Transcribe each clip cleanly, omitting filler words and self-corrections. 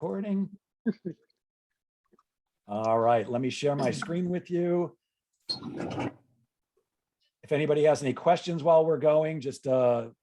recording. All right, let me share my screen with you. If anybody has any questions while we're going, just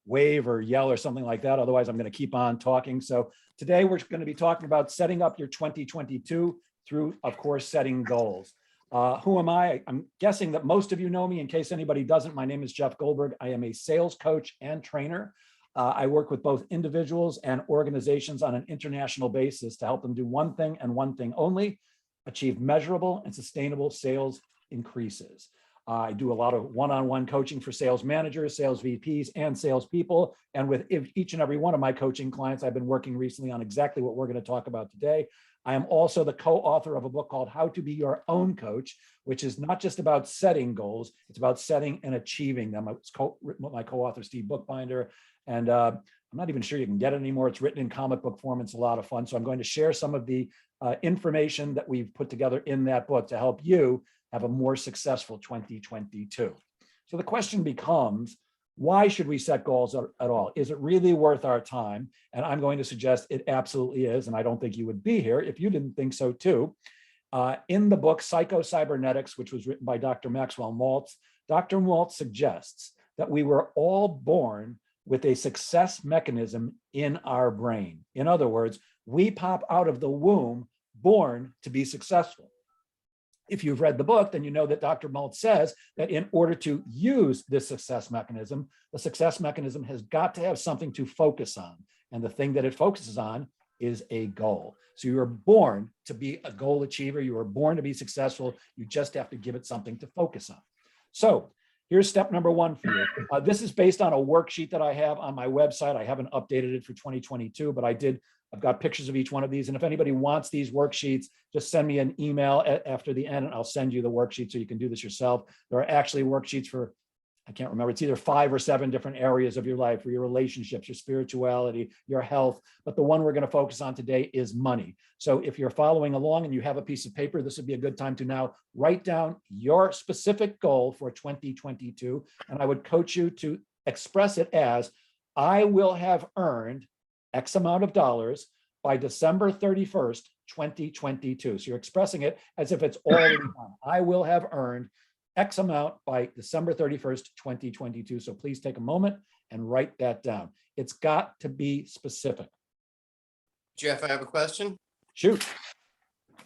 wave or yell or something like that. Otherwise, I'm going to keep on talking. So today we're going to be talking about setting up your 2022 through, of course, setting goals. Who am I? I'm guessing that most of you know me. In case anybody doesn't, my name is Jeff Goldberg. I am a sales coach and trainer. I work with both individuals and organizations on an international basis to help them do one thing and one thing only: achieve measurable and sustainable sales increases. I do a lot of one-on-one coaching for sales managers, sales VPs, and salespeople. And with each and every one of my coaching clients, I've been working recently on exactly what we're going to talk about today. I am also the co-author of a book called How to Be Your Own Coach, which is not just about setting goals, it's about setting and achieving them. It's written with my co-author, Steve Bookbinder. And I'm not even sure you can get it anymore. It's written in comic book form. It's a lot of fun. So I'm going to share some of the information that we've put together in that book to help you have a more successful 2022. So the question becomes, why should we set goals at all? Is it really worth our time? And I'm going to suggest it absolutely is. And I don't think you would be here if you didn't think so too. In the book, Psycho-Cybernetics, which was written by Dr. Maxwell Maltz, Dr. Maltz suggests that we were all born with a success mechanism in our brain. In other words, we pop out of the womb born to be successful. If you've read the book, then you know that Dr. Maltz says that in order to use this success mechanism, the success mechanism has got to have something to focus on. And the thing that it focuses on is a goal. So you were born to be a goal achiever. You were born to be successful. You just have to give it something to focus on. So here's step number one for you. This is based on a worksheet that I have on my website. I haven't updated it for 2022, but I've got pictures of each one of these. And if anybody wants these worksheets, just send me an email after the end and I'll send you the worksheet so you can do this yourself. There are actually worksheets for, I can't remember, it's either 5 or 7 different areas of your life, for your relationships, your spirituality, your health. But the one we're going to focus on today is money. So if you're following along and you have a piece of paper, this would be a good time to now write down your specific goal for 2022. And I would coach you to express it as, I will have earned X amount of dollars by December 31st, 2022. So you're expressing it as if it's already done. I will have earned X amount by December 31st, 2022. So please take a moment and write that down. It's got to be specific. Jeff, I have a question. Shoot.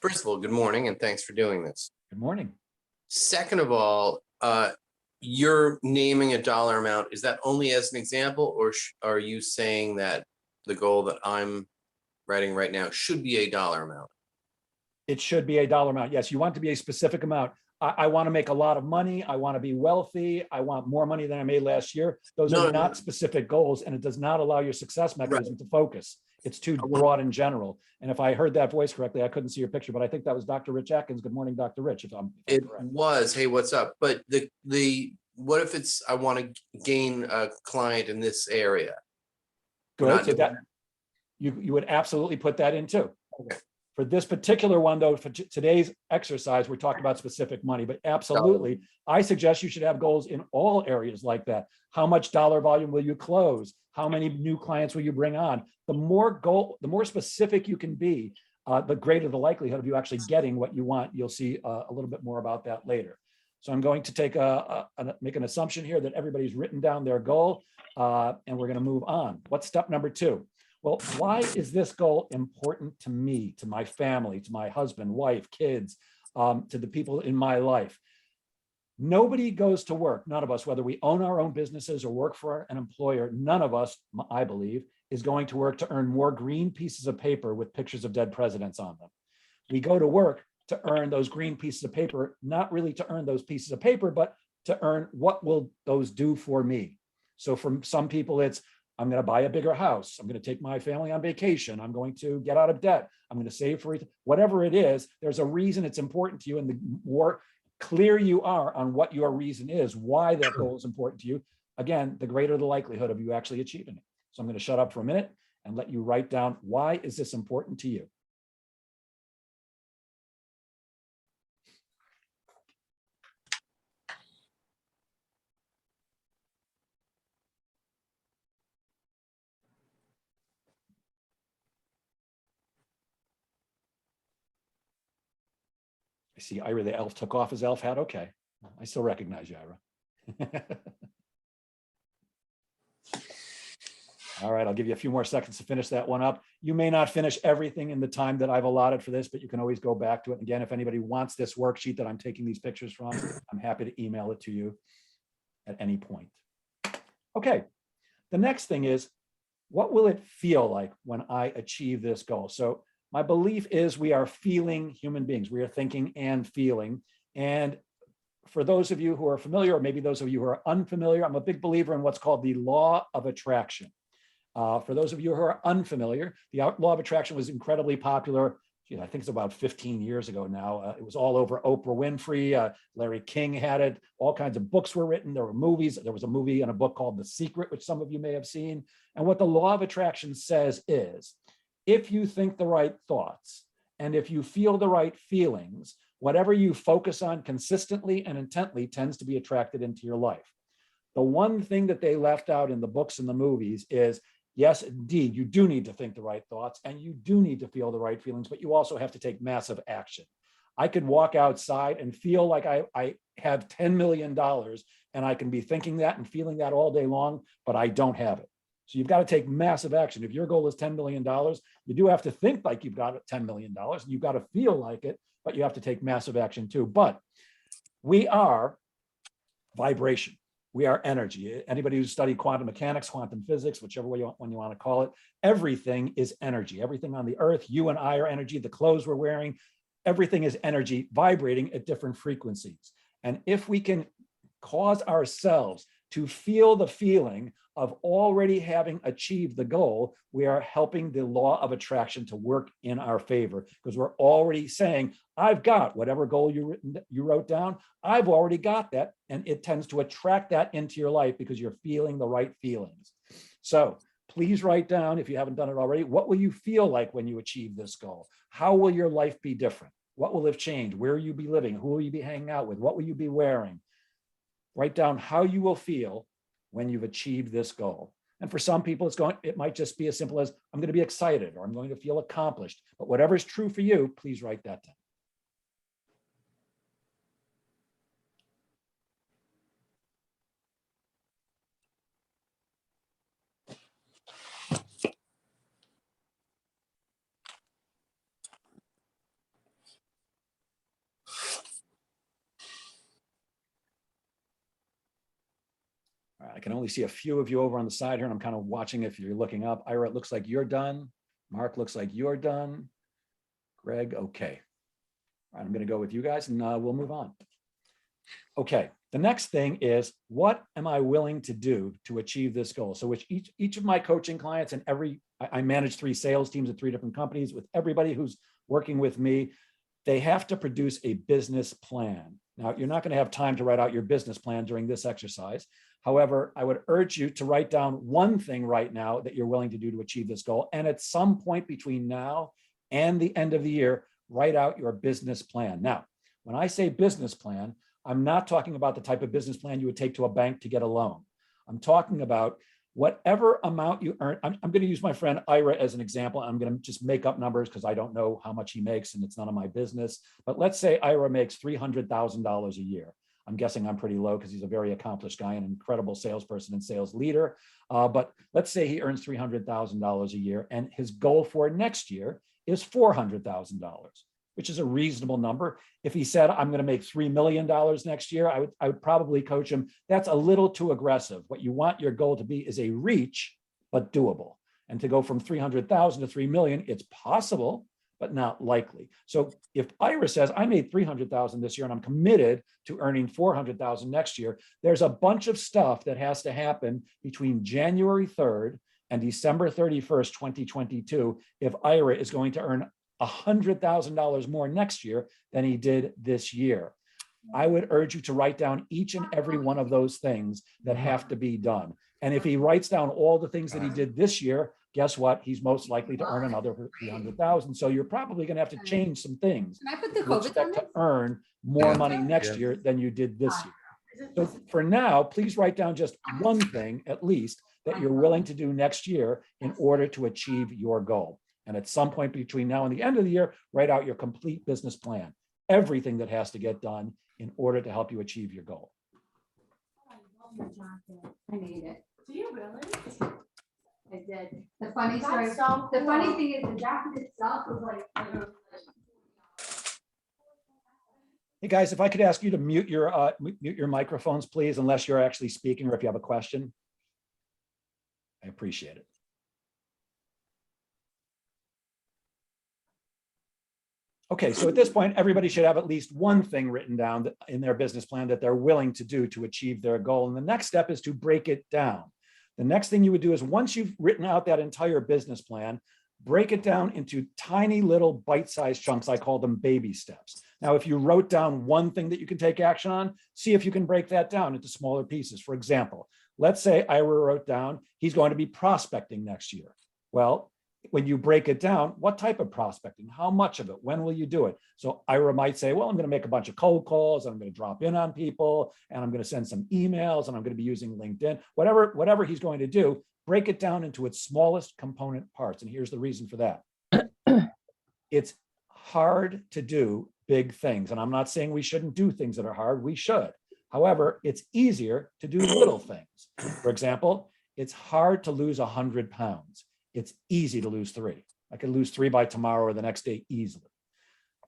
First of all, good morning and thanks for doing this. Good morning. Second of all, you're naming a dollar amount. Is that only as an example, or are you saying that the goal that I'm writing right now should be a dollar amount? It should be a dollar amount. Yes, you want to be a specific amount. I want to make a lot of money. I want to be wealthy. I want more money than I made last year. Those are not specific goals, and it does not allow your success mechanism to focus. It's too broad in general. And if I heard that voice correctly, I couldn't see your picture, but I think that was Dr. Rich Atkins. Good morning, Dr. Rich. If I'm It correct. was, hey, what's up? But what if it's, I want to gain a client in this area? Good. So that you would absolutely put that in too. Okay. For this particular one, though, for today's exercise, we're talking about specific money, but absolutely, I suggest you should have goals in all areas like that. How much dollar volume will you close? How many new clients will you bring on? The more specific you can be, the greater the likelihood of you actually getting what you want. You'll see a little bit more about that later. So I'm going to take make an assumption here that everybody's written down their goal, and we're going to move on. What's step number 2? Well, why is this goal important to me, to my family, to my husband, wife, kids, to the people in my life? Nobody goes to work, none of us, whether we own our own businesses or work for an employer, none of us, I believe, is going to work to earn more green pieces of paper with pictures of dead presidents on them. We go to work to earn those green pieces of paper, not really to earn those pieces of paper, but to earn what will those do for me. So for some people, it's, I'm going to buy a bigger house. I'm going to take my family on vacation. I'm going to get out of debt. I'm going to save for it. Whatever it is, there's a reason it's important to you. And the more clear you are on what your reason is, why that goal is important to you, again, the greater the likelihood of you actually achieving it. So I'm going to shut up for a minute and let you write down, why is this important to you? I see Ira the elf took off his elf hat. Okay. I still recognize you, Ira. All right, I'll give you a few more seconds to finish that one up. You may not finish everything in the time that I've allotted for this, but you can always go back to it. Again, if anybody wants this worksheet that I'm taking these pictures from, I'm happy to email it to you at any point. Okay, the next thing is, what will it feel like when I achieve this goal? So my belief is we are feeling human beings. We are thinking and feeling. And for those of you who are familiar, or maybe those of you who are unfamiliar, I'm a big believer in what's called the law of attraction. For those of you who are unfamiliar, the law of attraction was incredibly popular. I think it's about 15 years ago now. It was all over Oprah Winfrey. Larry King had it. All kinds of books were written. There were movies. There was a movie and a book called The Secret, which some of you may have seen. And what the law of attraction says is, if you think the right thoughts and if you feel the right feelings, whatever you focus on consistently and intently tends to be attracted into your life. The one thing that they left out in the books and the movies is, yes, indeed, you do need to think the right thoughts and you do need to feel the right feelings, but you also have to take massive action. I could walk outside and feel like I have $10 million and I can be thinking that and feeling that all day long, but I don't have it. So you've got to take massive action. If your goal is $10 million, you do have to think like you've got $10 million. You've got to feel like it, but you have to take massive action too. But we are vibration. We are energy. Anybody who's studied quantum mechanics, quantum physics, whichever way you want to call it, everything is energy. Everything on the earth, you and I are energy, the clothes we're wearing, everything is energy vibrating at different frequencies. And if we can cause ourselves to feel the feeling of already having achieved the goal, we are helping the law of attraction to work in our favor, because we're already saying, I've got whatever goal you wrote down, I've already got that, and it tends to attract that into your life because you're feeling the right feelings. So please write down, if you haven't done it already, what will you feel like when you achieve this goal? How will your life be different? What will have changed? Where will you be living? Who will you be hanging out with? What will you be wearing? Write down how you will feel when you've achieved this goal. And for some people, it might just be as simple as, I'm going to be excited or I'm going to feel accomplished. But whatever is true for you, please write that down. All right, I can only see a few of you over on the side here, and I'm kind of watching if you're looking up. Ira, it looks like you're done. Mark, looks like you're done. Greg, okay. All right, I'm going to go with you guys and we'll move on. Okay, the next thing is, what am I willing to do to achieve this goal? So which each of my coaching clients and I manage 3 sales teams at 3 different companies. With everybody who's working with me, they have to produce a business plan. Now, you're not going to have time to write out your business plan during this exercise. However, I would urge you to write down one thing right now that you're willing to do to achieve this goal. And at some point between now and the end of the year, write out your business plan. Now, when I say business plan, I'm not talking about the type of business plan you would take to a bank to get a loan. I'm talking about whatever amount you earn. I'm going to use my friend Ira as an example. I'm going to just make up numbers because I don't know how much he makes and it's none of my business. But let's say Ira makes $300,000 a year. I'm guessing I'm pretty low because he's a very accomplished guy, an incredible salesperson and sales leader. But let's say he earns $300,000 a year, and his goal for next year is $400,000, which is a reasonable number. If he said, I'm going to make $3 million next year, I would probably coach him. That's a little too aggressive. What you want your goal to be is a reach, but doable. And to go from 300,000 to 3 million, it's possible, but not likely. So if Ira says, I made 300,000 this year and I'm committed to earning 400,000 next year, there's a bunch of stuff that has to happen between January 3rd and December 31st, 2022, if Ira is going to earn $100,000 more next year than he did this year. I would urge you to write down each and every one of those things that have to be done. And if he writes down all the things that he did this year, guess what? He's most likely to earn another 300,000. So you're probably going to have to change some things to expect to earn more money next year than you did this year. So for now, please write down just one thing at least that you're willing to do next year in order to achieve your goal. And at some point between now and the end of the year, write out your complete business plan. everything that has to get done in order to help you achieve your goal. I made it. Do you really? I did. The funny story. That's so The funny cool. thing is the document itself was like. Hey, guys, if I could ask you to mute your microphones, please, unless you're actually speaking or if you have a question. I appreciate it. Okay, so at this point, everybody should have at least one thing written down in their business plan that they're willing to do to achieve their goal. And the next step is to break it down. The next thing you would do is, once you've written out that entire business plan, break it down into tiny little bite-sized chunks. I call them baby steps. Now, if you wrote down one thing that you can take action on, see if you can break that down into smaller pieces. For example, let's say Ira wrote down he's going to be prospecting next year. Well, when you break it down, what type of prospecting, how much of it, when will you do it? So Ira might say, well, I'm going to make a bunch of cold calls, and I'm going to drop in on people, and I'm going to send some emails, and I'm going to be using LinkedIn, whatever he's going to do, break it down into its smallest component parts. And here's the reason for that. It's hard to do big things. And I'm not saying we shouldn't do things that are hard, we should. However, it's easier to do little things. For example, it's hard to lose 100 pounds. It's easy to lose 3. I could lose 3 by tomorrow or the next day easily.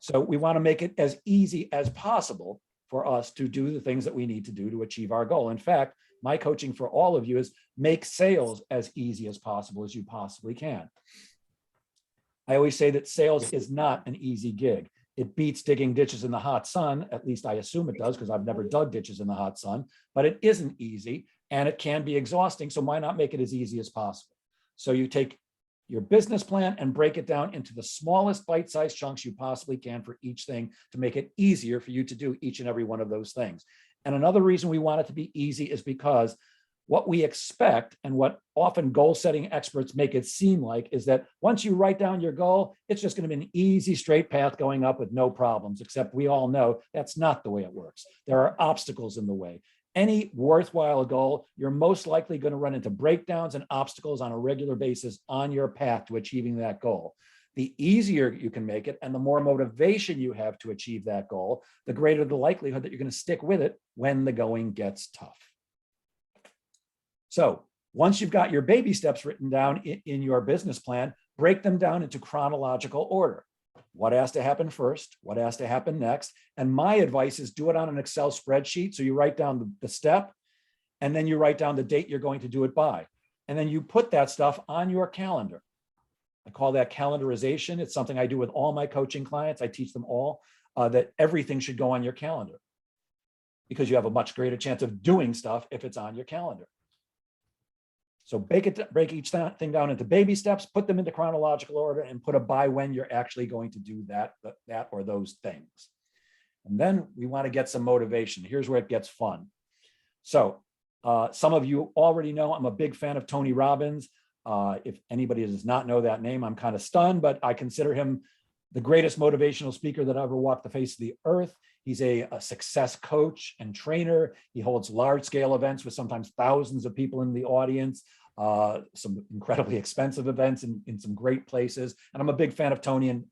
So we want to make it as easy as possible for us to do the things that we need to do to achieve our goal. In fact, my coaching for all of you is make sales as easy as possible as you possibly can. I always say that sales is not an easy gig. It beats digging ditches in the hot sun. At least I assume it does, because I've never dug ditches in the hot sun, but it isn't easy and it can be exhausting. So why not make it as easy as possible? So you take your business plan and break it down into the smallest bite-sized chunks you possibly can for each thing to make it easier for you to do each and every one of those things. And another reason we want it to be easy is because what we expect, and what often goal-setting experts make it seem like, is that once you write down your goal, it's just going to be an easy, straight path going up with no problems, except we all know that's not the way it works. There are obstacles in the way. Any worthwhile goal, you're most likely going to run into breakdowns and obstacles on a regular basis on your path to achieving that goal. The easier you can make it and the more motivation you have to achieve that goal, the greater the likelihood that you're going to stick with it when the going gets tough. So once you've got your baby steps written down in your business plan, break them down into chronological order. What has to happen first? What has to happen next? And my advice is do it on an Excel spreadsheet. So you write down the step, and then you write down the date you're going to do it by. And then you put that stuff on your calendar. I call that calendarization. It's something I do with all my coaching clients. I teach them all that everything should go on your calendar, because you have a much greater chance of doing stuff if it's on your calendar. So break each thing down into baby steps, put them into chronological order, and put a by when you're actually going to do that or those things. And then we want to get some motivation. Here's where it gets fun. So some of you already know I'm a big fan of Tony Robbins. If anybody does not know that name, I'm kind of stunned, but I consider him the greatest motivational speaker that ever walked the face of the earth. He's a success coach and trainer. He holds large-scale events with sometimes thousands of people in the audience, some incredibly expensive events in some great places. And I'm a big fan of Tony and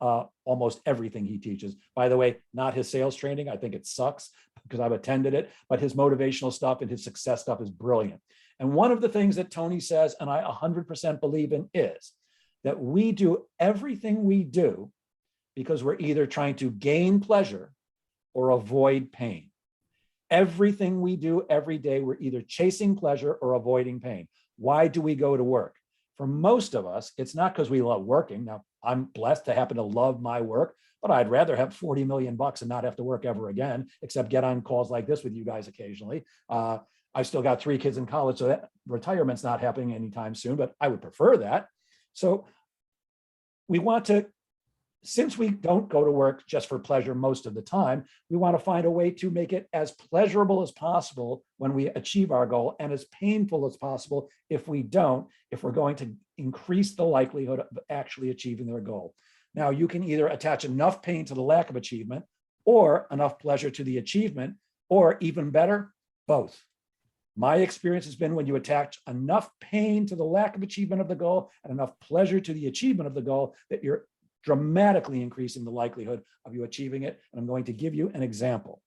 almost everything he teaches. By the way, not his sales training. I think it sucks because I've attended it, but his motivational stuff and his success stuff is brilliant. And one of the things that Tony says, and I 100% believe in, is that we do everything we do because we're either trying to gain pleasure or avoid pain. Everything we do every day, we're either chasing pleasure or avoiding pain. Why do we go to work? For most of us, it's not because we love working. Now, I'm blessed to happen to love my work, but I'd rather have 40 million bucks and not have to work ever again, except get on calls like this with you guys occasionally. I've still got 3 kids in college, so that retirement's not happening anytime soon, but I would prefer that. So we want to, since we don't go to work just for pleasure most of the time, we want to find a way to make it as pleasurable as possible when we achieve our goal, and as painful as possible if we don't, if we're going to increase the likelihood of actually achieving their goal. Now, you can either attach enough pain to the lack of achievement or enough pleasure to the achievement, or even better, both. My experience has been when you attach enough pain to the lack of achievement of the goal and enough pleasure to the achievement of the goal, that you're dramatically increasing the likelihood of you achieving it. And I'm going to give you an example.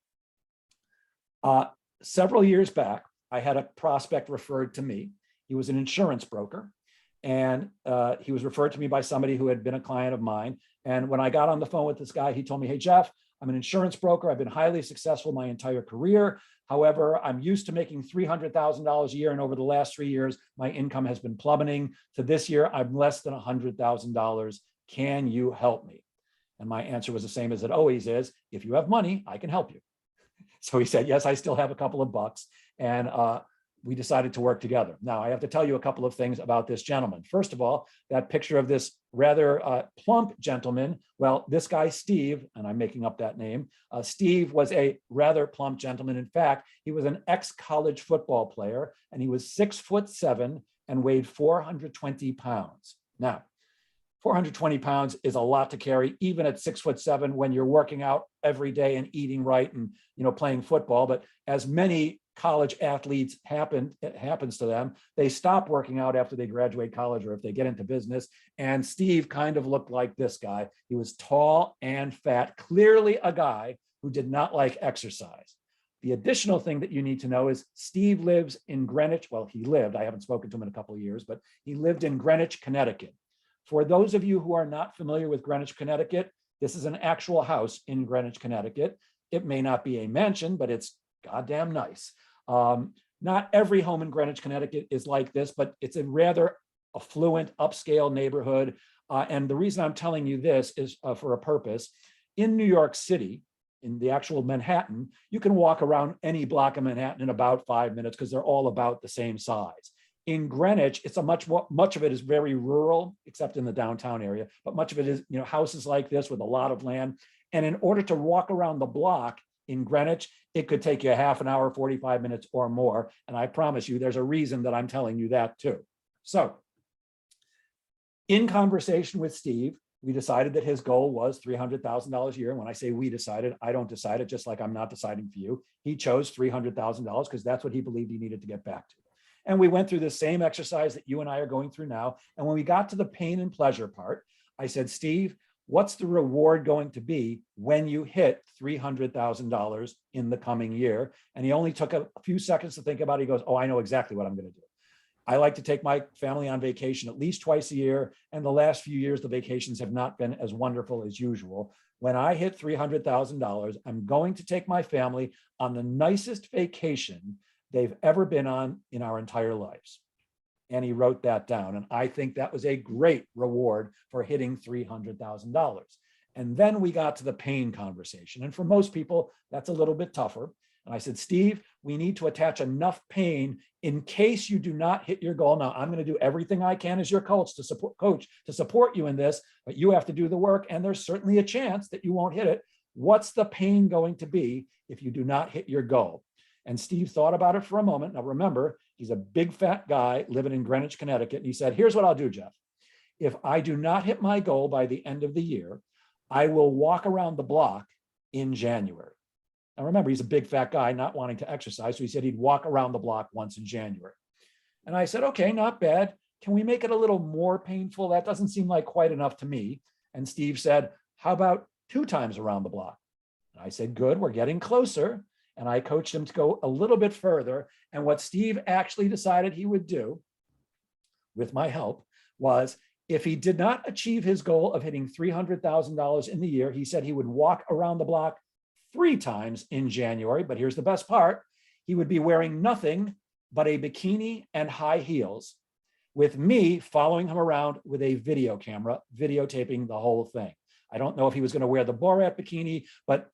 Several years back, I had a prospect referred to me. He was an insurance broker, and he was referred to me by somebody who had been a client of mine. And when I got on the phone with this guy, he told me, hey, Jeff, I'm an insurance broker. I've been highly successful my entire career. However, I'm used to making $300,000 a year. And over the last 3 years, my income has been plummeting. To this year, I'm less than $100,000. Can you help me? And my answer was the same as it always is. If you have money, I can help you. So he said, yes, I still have a couple of bucks. And we decided to work together. Now, I have to tell you a couple of things about this gentleman. First of all, that picture of this rather plump gentleman, well, this guy, Steve, and I'm making up that name, Steve was a rather plump gentleman. In fact, he was an ex-college football player, and he was 6'7" and weighed 420 pounds. Now, 420 pounds is a lot to carry, even at 6'7", when you're working out every day and eating right and playing football. But as many college athletes it happens to them, they stop working out after they graduate college or if they get into business. And Steve kind of looked like this guy. He was tall and fat, clearly a guy who did not like exercise. The additional thing that you need to know is Steve lives in Greenwich. Well, he lived, I haven't spoken to him in a couple of years, but he lived in Greenwich, Connecticut. For those of you who are not familiar with Greenwich, Connecticut, this is an actual house in Greenwich, Connecticut. It may not be a mansion, but it's goddamn nice. Not every home in Greenwich, Connecticut is like this, but it's a rather affluent, upscale neighborhood. And the reason I'm telling you this is for a purpose. In New York City, in the actual Manhattan, you can walk around any block of Manhattan in about 5 minutes because they're all about the same size. In Greenwich, it's much of it is very rural, except in the downtown area, but much of it is, houses like this with a lot of land. And in order to walk around the block in Greenwich, it could take you a half an hour, 45 minutes or more. And I promise you, there's a reason that I'm telling you that too. So in conversation with Steve, we decided that his goal was $300,000 a year. And when I say we decided, I don't decide it, just like I'm not deciding for you. He chose $300,000 because that's what he believed he needed to get back to. And we went through the same exercise that you and I are going through now. And when we got to the pain and pleasure part, I said, Steve, what's the reward going to be when you hit $300,000 in the coming year? And he only took a few seconds to think about it. He goes, oh, I know exactly what I'm going to do. I like to take my family on vacation at least twice a year. And the last few years, the vacations have not been as wonderful as usual. When I hit $300,000, I'm going to take my family on the nicest vacation they've ever been on in our entire lives. And he wrote that down. And I think that was a great reward for hitting $300,000. And then we got to the pain conversation. And for most people, that's a little bit tougher. And I said, Steve, we need to attach enough pain in case you do not hit your goal. Now, I'm going to do everything I can as your coach to support you in this, but you have to do the work. And there's certainly a chance that you won't hit it. What's the pain going to be if you do not hit your goal? And Steve thought about it for a moment. Now, remember, he's a big fat guy living in Greenwich, Connecticut. And he said, here's what I'll do, Jeff. If I do not hit my goal by the end of the year, I will walk around the block in January. Now, remember, he's a big fat guy not wanting to exercise. So he said he'd walk around the block once in January. And I said, okay, not bad. Can we make it a little more painful? That doesn't seem like quite enough to me. And Steve said, how about 2 times around the block? And I said, good, we're getting closer. And I coached him to go a little bit further. And what Steve actually decided he would do, with my help, was if he did not achieve his goal of hitting $300,000 in the year, he said he would walk around the block 3 times in January. But here's the best part. He would be wearing nothing but a bikini and high heels, with me following him around with a video camera, videotaping the whole thing. I don't know if he was going to wear the Borat bikini, but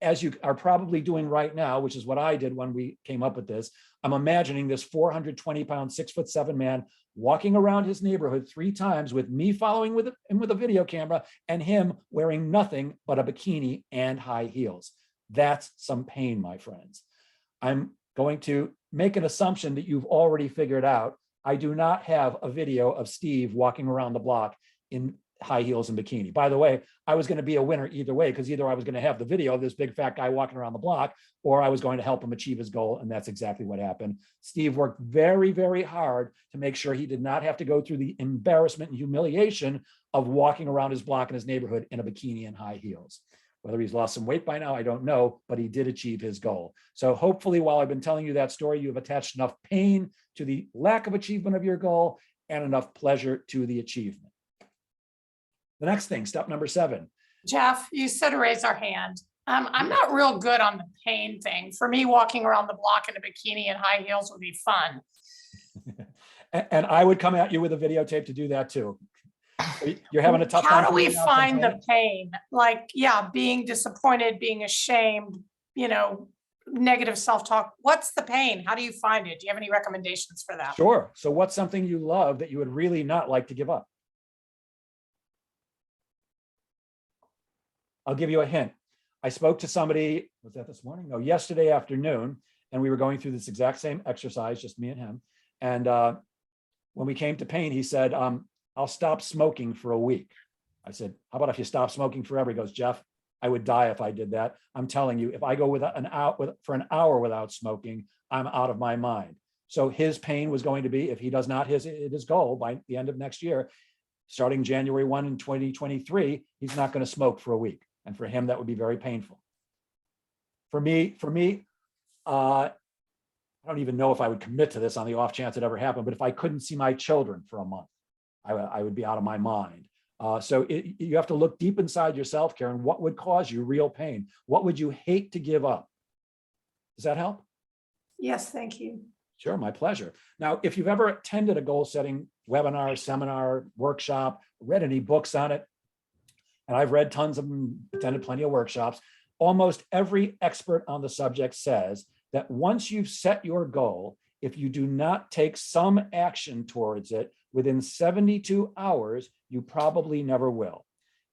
as you are probably doing right now, which is what I did when we came up with this, I'm imagining this 420-pound, 6'7" man walking around his neighborhood 3 times with me following him with a video camera and him wearing nothing but a bikini and high heels. That's some pain, my friends. I'm going to make an assumption that you've already figured out. I do not have a video of Steve walking around the block in high heels and bikini. By the way, I was going to be a winner either way, because either I was going to have the video of this big fat guy walking around the block, or I was going to help him achieve his goal. And that's exactly what happened. Steve worked very, very hard to make sure he did not have to go through the embarrassment and humiliation of walking around his block in his neighborhood in a bikini and high heels. Whether he's lost some weight by now, I don't know, but he did achieve his goal. So hopefully, while I've been telling you that story, you've attached enough pain to the lack of achievement of your goal and enough pleasure to the achievement. The next thing, step number 7. Jeff, you said to raise our hand. I'm not real good on the pain thing. For me, walking around the block in a bikini and high heels would be fun. And I would come at you with a videotape to do that too. You're having a tough time. How do we figuring out some find the pain? pain? Like, yeah, being disappointed, being ashamed, negative self-talk. What's the pain? How do you find it? Do you have any recommendations for that? Sure. So what's something you love that you would really not like to give up? I'll give you a hint. I spoke to somebody, was that this morning? No, yesterday afternoon, and we were going through this exact same exercise, just me and him. And when we came to pain, he said, I'll stop smoking for a week. I said, how about if you stop smoking forever? He goes, Jeff, I would die if I did that. I'm telling you, if I go for an hour without smoking, I'm out of my mind. So his pain was going to be, if he does not hit his goal by the end of next year, starting January 1 in 2023, he's not going to smoke for a week. And for him, that would be very painful. For me, I don't even know if I would commit to this on the off chance it ever happened, but if I couldn't see my children for a month, I would be out of my mind. So you have to look deep inside yourself, Karen. What would cause you real pain? What would you hate to give up? Does that help? Yes, thank you. Sure, my pleasure. Now, if you've ever attended a goal-setting webinar, seminar, workshop, read any books on it, and I've read tons of them, attended plenty of workshops, almost every expert on the subject says that once you've set your goal, if you do not take some action towards it within 72 hours, you probably never will.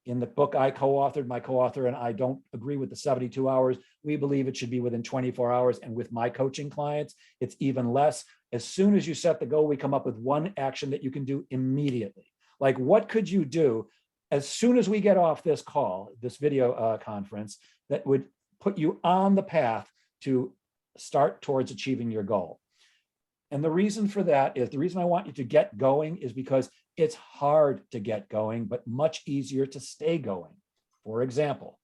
In the book I co-authored, my co-author and I don't agree with the 72 hours. We believe it should be within 24 hours. And with my coaching clients, it's even less. As soon as you set the goal, we come up with one action that you can do immediately. Like, what could you do as soon as we get off this call, this video conference, that would put you on the path to start towards achieving your goal? And the reason for that is, the reason I want you to get going is because it's hard to get going, but much easier to stay going. For example,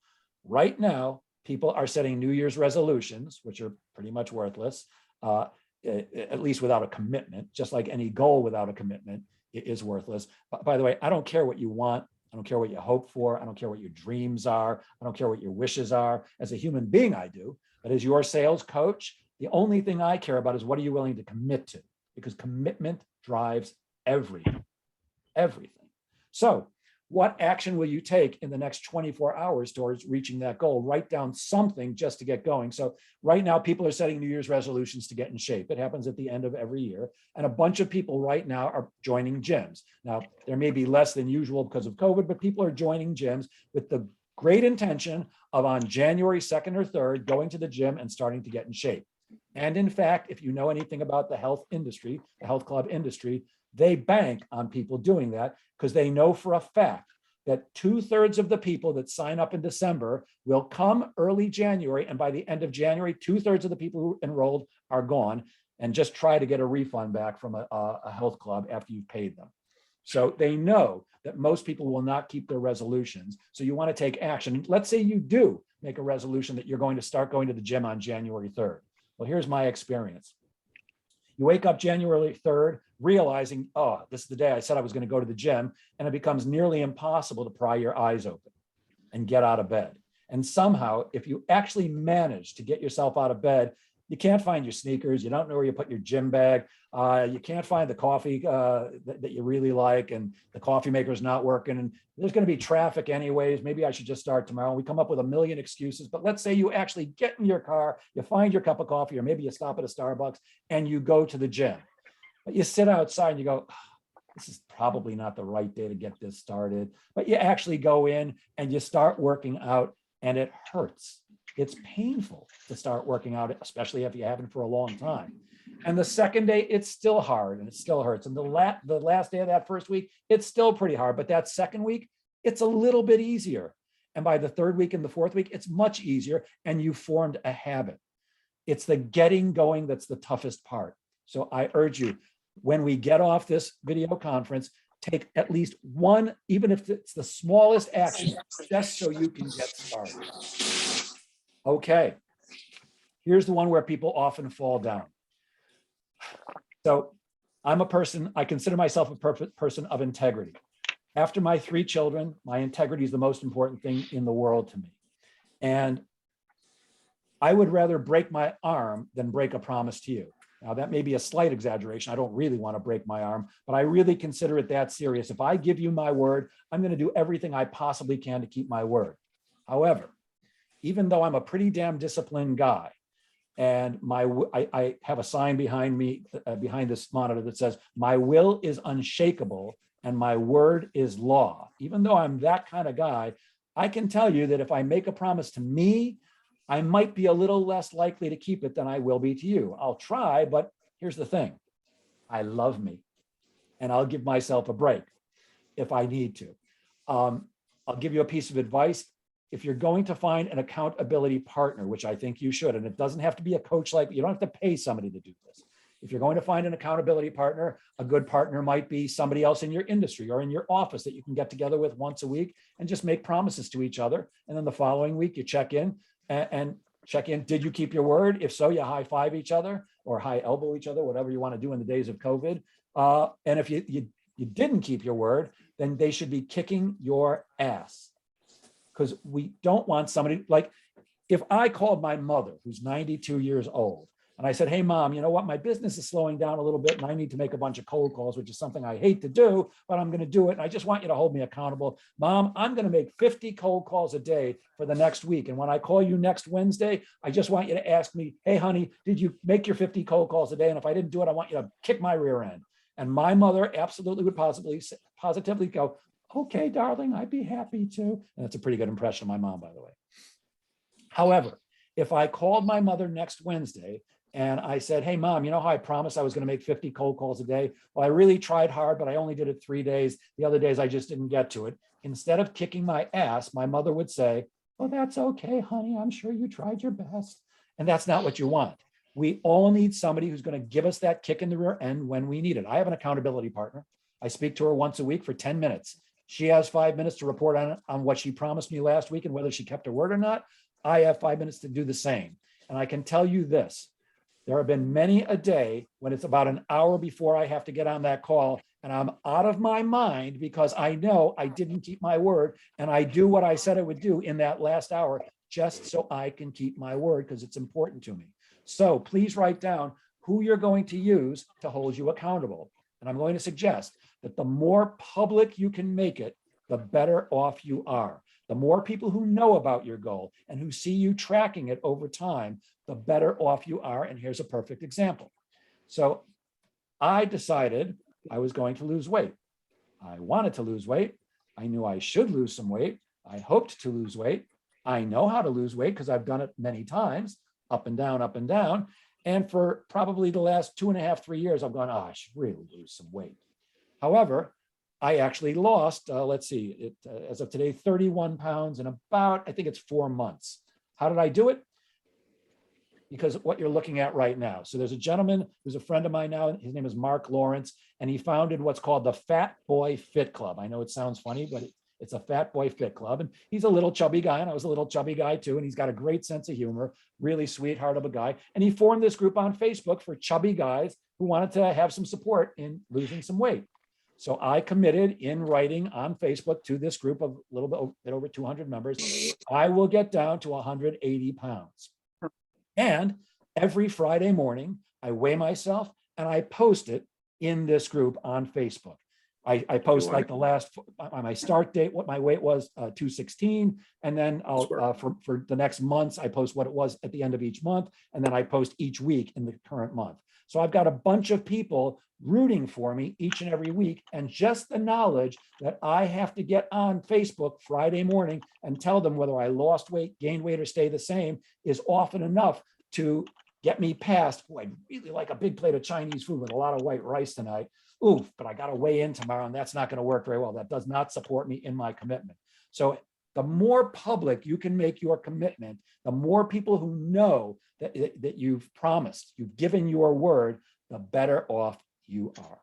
right now, people are setting New Year's resolutions, which are pretty much worthless, at least without a commitment, just like any goal without a commitment is worthless. But by the way, I don't care what you want. I don't care what you hope for. I don't care what your dreams are. I don't care what your wishes are. As a human being, I do. But as your sales coach, the only thing I care about is what are you willing to commit to? Because commitment drives everything. So what action will you take in the next 24 hours towards reaching that goal? Write down something just to get going. So right now, people are setting New Year's resolutions to get in shape. It happens at the end of every year. And a bunch of people right now are joining gyms. Now, there may be less than usual because of COVID, but people are joining gyms with the great intention of on January 2nd or 3rd, going to the gym and starting to get in shape. And in fact, if you know anything about the health industry, the health club industry, they bank on people doing that because they know for a fact that 2/3 of the people that sign up in December will come early January. And by the end of January, 2/3 of the people who enrolled are gone and just try to get a refund back from a health club after you've paid them. So they know that most people will not keep their resolutions. So you want to take action. Let's say you do make a resolution that you're going to start going to the gym on January 3rd. Well, here's my experience. You wake up January 3rd, realizing, oh, this is the day I said I was going to go to the gym, and it becomes nearly impossible to pry your eyes open and get out of bed. And somehow, if you actually manage to get yourself out of bed, you can't find your sneakers, you don't know where you put your gym bag, you can't find the coffee that you really like, and the coffee maker's not working, and there's going to be traffic anyways, maybe I should just start tomorrow. We come up with a million excuses, but let's say you actually get in your car, you find your cup of coffee, or maybe you stop at a Starbucks, and you go to the gym. But you sit outside and you go, this is probably not the right day to get this started. But you actually go in and you start working out, and it hurts. it's painful to start working out, especially if you haven't for a long time. And the second day, it's still hard and it still hurts. And the last day of that first week, it's still pretty hard. But that second week, it's a little bit easier. And by the third week and the fourth week, it's much easier. And you formed a habit. It's the getting going that's the toughest part. So I urge you, when we get off this video conference, take at least one, even if it's the smallest action, just so you can get started. Okay. Here's the one where people often fall down. So I'm a person, I consider myself a person of integrity. After my 3 children, my integrity is the most important thing in the world to me. And I would rather break my arm than break a promise to you. Now, that may be a slight exaggeration. I don't really want to break my arm, but I really consider it that serious. If I give you my word, I'm going to do everything I possibly can to keep my word. However, even though I'm a pretty damn disciplined guy, and I have a sign behind me, behind this monitor that says, my will is unshakable and my word is law. Even though I'm that kind of guy, I can tell you that if I make a promise to me, I might be a little less likely to keep it than I will be to you. I'll try, but here's the thing. I love me and I'll give myself a break if I need to. I'll give you a piece of advice. If you're going to find an accountability partner, which I think you should, and it doesn't have to be a coach, like you don't have to pay somebody to do this. If you're going to find an accountability partner, a good partner might be somebody else in your industry or in your office that you can get together with once a week and just make promises to each other. And then the following week you check in and check in. Did you keep your word? If so, you high five each other or high elbow each other, whatever you want to do in the days of COVID. And if you didn't keep your word, then they should be kicking your ass. Because we don't want somebody like, if I called my mother, who's 92 years old, and I said, hey, mom, you know what? My business is slowing down a little bit and I need to make a bunch of cold calls, which is something I hate to do, but I'm going to do it. And I just want you to hold me accountable. Mom, I'm going to make 50 cold calls a day for the next week. And when I call you next Wednesday, I just want you to ask me, hey, honey, did you make your 50 cold calls a day? And if I didn't do it, I want you to kick my rear end. And my mother absolutely would positively go, okay, darling, I'd be happy to. And that's a pretty good impression of my mom, by the way. However, if I called my mother next Wednesday and I said, hey, mom, you know how I promised I was going to make 50 cold calls a day? Well, I really tried hard, but I only did it 3 days. The other days, I just didn't get to it. Instead of kicking my ass, my mother would say, well, that's okay, honey. I'm sure you tried your best. And that's not what you want. We all need somebody who's going to give us that kick in the rear end when we need it. I have an accountability partner. I speak to her once a week for 10 minutes. She has 5 minutes to report on what she promised me last week and whether she kept her word or not. I have 5 minutes to do the same. And I can tell you this, there have been many a day when it's about an hour before I have to get on that call and I'm out of my mind because I know I didn't keep my word and I do what I said I would do in that last hour just so I can keep my word because it's important to me. So please write down who you're going to use to hold you accountable. And I'm going to suggest that the more public you can make it, the better off you are. The more people who know about your goal and who see you tracking it over time, the better off you are. And here's a perfect example. So I decided I was going to lose weight. I wanted to lose weight. I knew I should lose some weight. I hoped to lose weight. I know how to lose weight because I've done it many times, up and down, up and down. And for probably the last 2.5, 3 years, I've gone, oh, I should really lose some weight. However, I actually lost, as of today, 31 pounds in about, I think it's 4 months. How did I do it? Because what you're looking at right now. So there's a gentleman who's a friend of mine now. His name is Mark Lawrence, and he founded what's called the Fat Boy Fit Club. I know it sounds funny, but it's a Fat Boy Fit Club. And he's a little chubby guy, and I was a little chubby guy too. And he's got a great sense of humor, really sweetheart of a guy. And he formed this group on Facebook for chubby guys who wanted to have some support in losing some weight. So I committed in writing on Facebook to this group of a little bit over 200 members, I will get down to 180 pounds. And every Friday morning, I weigh myself and I post it in this group on Facebook. I post like the last, on my start date, what my weight was, 216. And then I'll, for the next months, I post what it was at the end of each month. And then I post each week in the current month. So I've got a bunch of people rooting for me each and every week. And just the knowledge that I have to get on Facebook Friday morning and tell them whether I lost weight, gained weight, or stay the same is often enough to get me past, oh, I'd really like a big plate of Chinese food with a lot of white rice tonight. Ooh, but I got to weigh in tomorrow and that's not going to work very well. That does not support me in my commitment. So the more public you can make your commitment, the more people who know that you've promised, you've given your word, the better off you are.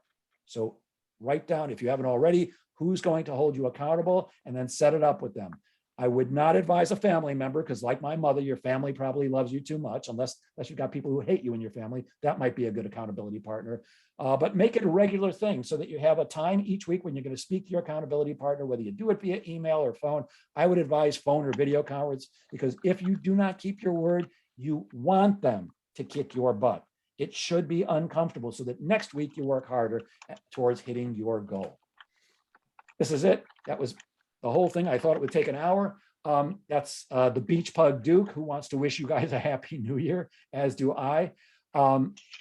So write down, if you haven't already, who's going to hold you accountable, and then set it up with them. I would not advise a family member, because like my mother, your family probably loves you too much, unless you've got people who hate you in your family. That might be a good accountability partner. But make it a regular thing so that you have a time each week when you're going to speak to your accountability partner, whether you do it via email or phone. I would advise phone or video conference, because if you do not keep your word, you want them to kick your butt. It should be uncomfortable so that next week you work harder towards hitting your goal. This is it. That was the whole thing. I thought it would take an hour. That's the Beach Pug Duke, who wants to wish you guys a happy new year, as do I.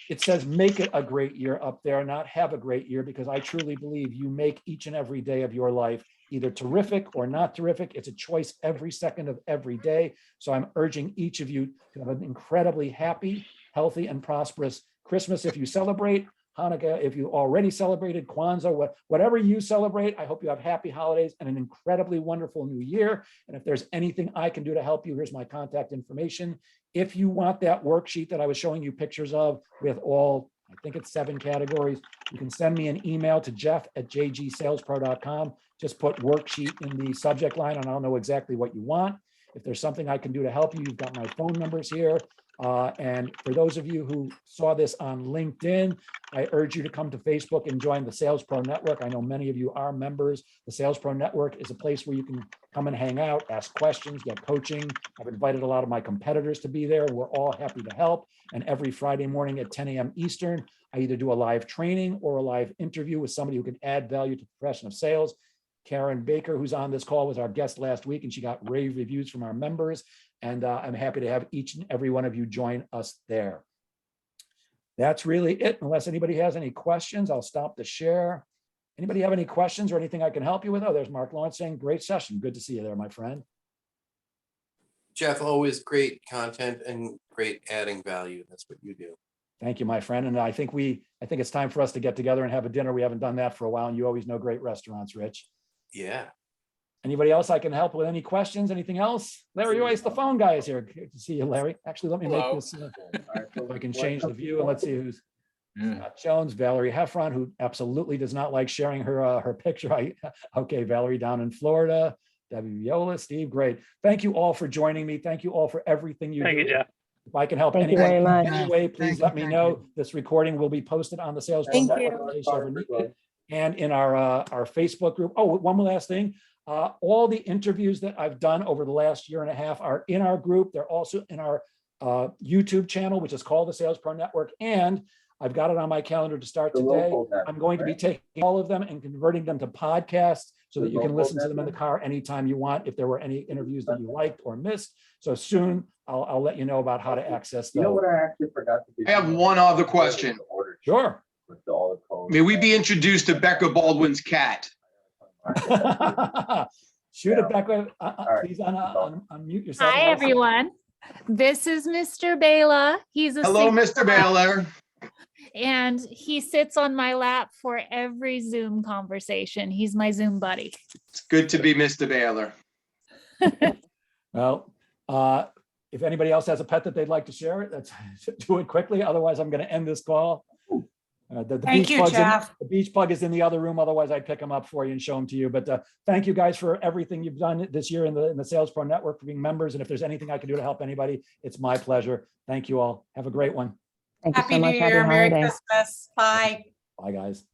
It says make it a great year up there, not have a great year, because I truly believe you make each and every day of your life either terrific or not terrific. It's a choice every second of every day. So I'm urging each of you to have an incredibly happy, healthy, and prosperous Christmas if you celebrate, Hanukkah if you already celebrated, Kwanzaa, whatever you celebrate. I hope you have happy holidays and an incredibly wonderful new year. And if there's anything I can do to help you, here's my contact information. If you want that worksheet that I was showing you pictures of with all, I think it's 7 categories, you can send me an email to jeff@jgsalespro.com. Just put worksheet in the subject line and I'll know exactly what you want. If there's something I can do to help you, you've got my phone numbers here. And for those of you who saw this on LinkedIn, I urge you to come to Facebook and join the Sales Pro Network. I know many of you are members. The Sales Pro Network is a place where you can come and hang out, ask questions, get coaching. I've invited a lot of my competitors to be there. We're all happy to help. And every Friday morning at 10 a.m. Eastern, I either do a live training or a live interview with somebody who can add value to the profession of sales. Karen Baker, who's on this call, was our guest last week, and she got rave reviews from our members. And I'm happy to have each and every one of you join us there. That's really it. Unless anybody has any questions, I'll stop the share. Anybody have any questions or anything I can help you with? Oh, there's Mark Lawrence saying, great session. Good to see you there, my friend. Jeff, always great content and great adding value. That's what you do. Thank you, my friend. And I think it's time for us to get together and have a dinner. We haven't done that for a while, and you always know great restaurants, Rich. Yeah. Anybody else I can help with? Any questions? Anything else? Larry Weiss, the phone guy, is here. Good to see you, Larry. Actually, let me make this, if I can change the view, and let's see who's Scott Jones, Valerie Heffron, who absolutely does not like sharing her picture. Okay, Valerie down in Florida, Debbie Viola, Steve, great. Thank you all for joining me. Thank you all for everything you do. Thank you, Jeff. If I can help Thank you anyone very in much. any way, please let me know. This recording will be posted on the Sales Pro Thank Network in case you ever need it, and in our Facebook group. Oh, one more last thing. All the interviews that I've done over the last year and a half are in our group. They're also in our YouTube channel, which is called the Sales Pro Network. And I've got it on my calendar to start today. I'm going to be taking all of them and converting them to podcasts so that you can listen to them in the car anytime you want, if there were any interviews that you liked or missed. So soon I'll let you know about how to access those. You know what I actually forgot to do? I have one other question. Sure. May we be introduced to Becca Baldwin's cat? Shoot it back. Please unmute yourself. Hi, everyone. This is Mr. Bela. He's a Hello, singer, Mr. Baylor. and he sits on my lap for every Zoom conversation. He's my Zoom buddy. It's good to be Mr. Baylor. Well, if anybody else has a pet that they'd like to share it, let's do it quickly. Otherwise, I'm going to end this call. The Thank you, Jeff. The beach bug is in the other room. Otherwise, I'd pick him up for you and show him to you. But thank you guys for everything you've done this year in the Sales Pro Network, for being members. And if there's anything I can do to help anybody, it's my pleasure. Thank you all. Have a great one. Thank you Happy so New much. Happy Year, Merry holidays. Christmas. Bye. Bye, guys.